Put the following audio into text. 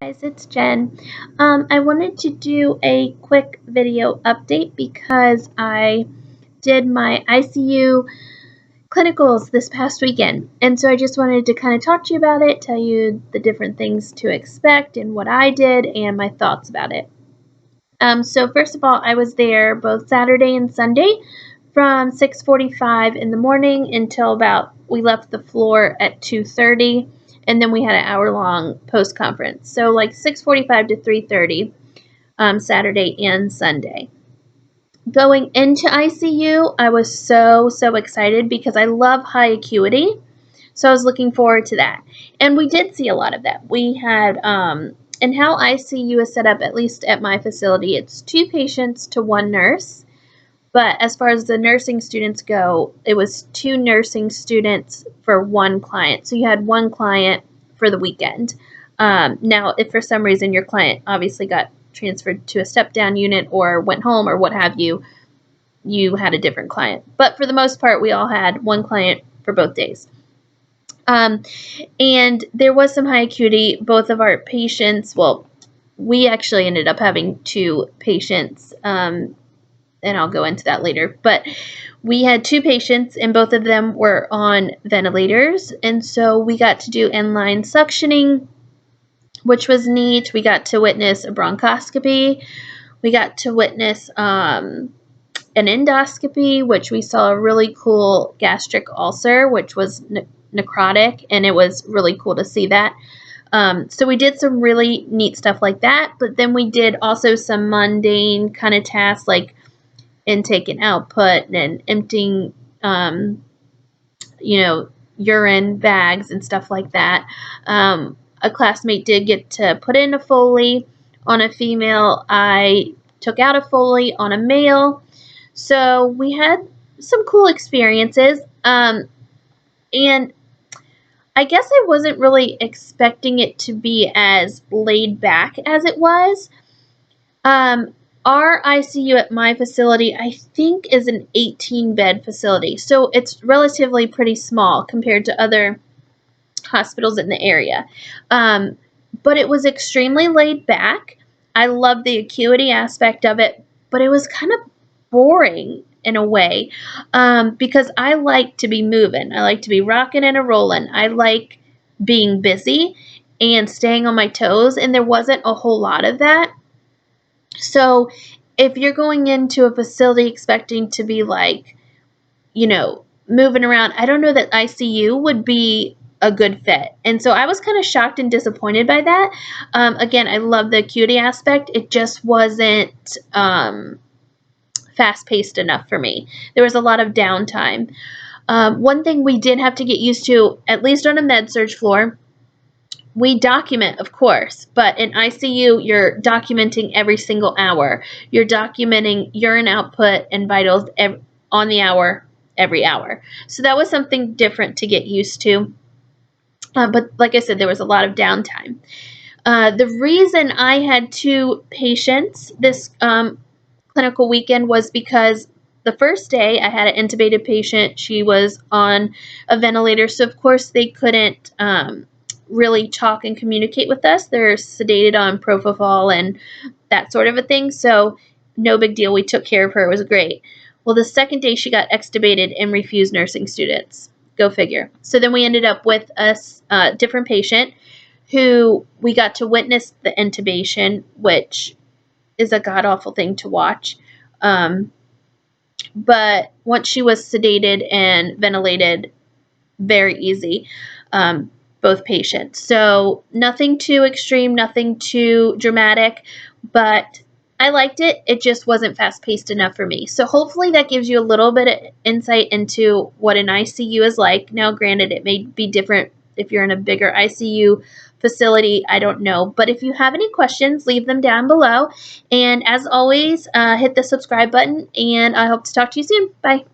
Guys, it's Jen. I wanted to do a quick video update because I did my ICU clinicals this past weekend, and so I just wanted to kind of talk to you about it, tell you the different things to expect and what I did and my thoughts about it. So first of all, I was there both Saturday and Sunday from 6:45 in the morning until about we left the floor at 2:30, and then we had an hour-long post-conference. So like 6:45 to 3:30 Saturday and Sunday. Going into ICU, I was so excited because I love high acuity. So I was looking forward to that. And we did see a lot of that. We had, and how ICU is set up, at least at my facility, it's 2 patients to 1 nurse. But as far as the nursing students go, it was 2 nursing students for 1 client. So you had 1 client for the weekend. Now, if for some reason your client obviously got transferred to a step-down unit or went home or what have you, you had a different client. But for the most part, we all had 1 client for both days. And there was some high acuity. Both of our patients, well, we actually ended up having 2 patients, and I'll go into that later. But we had 2 patients, and both of them were on ventilators. And so we got to do inline suctioning, which was neat. We got to witness a bronchoscopy. We got to witness an endoscopy, which we saw a really cool gastric ulcer, which was necrotic, and it was really cool to see that. So we did some really neat stuff like that, but then we did also some mundane kind of tasks like intake and output and emptying, urine bags and stuff like that. A classmate did get to put in a Foley on a female. I took out a Foley on a male. So we had some cool experiences. And I guess I wasn't really expecting it to be as laid back as it was. Our ICU at my facility, I think, is an 18-bed facility. So it's relatively pretty small compared to other hospitals in the area. But it was extremely laid back. I loved the acuity aspect of it, but it was kind of boring in a way, because I like to be moving. I like to be rocking and a rolling. I like being busy and staying on my toes, and there wasn't a whole lot of that. So if you're going into a facility expecting to be like, moving around, I don't know that ICU would be a good fit. And so I was kind of shocked and disappointed by that. Again, I love the acuity aspect. It just wasn't fast-paced enough for me. There was a lot of downtime. One thing we did have to get used to, at least on a med-surg floor, we document, of course, but in ICU, you're documenting every single hour. You're documenting urine output and vitals on the hour, every hour. So that was something different to get used to. But like I said, there was a lot of downtime. The reason I had 2 patients this clinical weekend was because the first day I had an intubated patient. She was on a ventilator, so of course they couldn't really talk and communicate with us. They're sedated on propofol and that sort of a thing, so no big deal. We took care of her. It was great. Well, the second day she got extubated and refused nursing students. Go figure. So then we ended up with a different patient who we got to witness the intubation, which is a god-awful thing to watch. But once she was sedated and ventilated, very easy. Both patients. So nothing too extreme, nothing too dramatic, but I liked it. It just wasn't fast-paced enough for me. So hopefully that gives you a little bit of insight into what an ICU is like. Now, granted, it may be different if you're in a bigger ICU facility. I don't know. But if you have any questions, leave them down below. And as always, hit the subscribe button, and I hope to talk to you soon. Bye.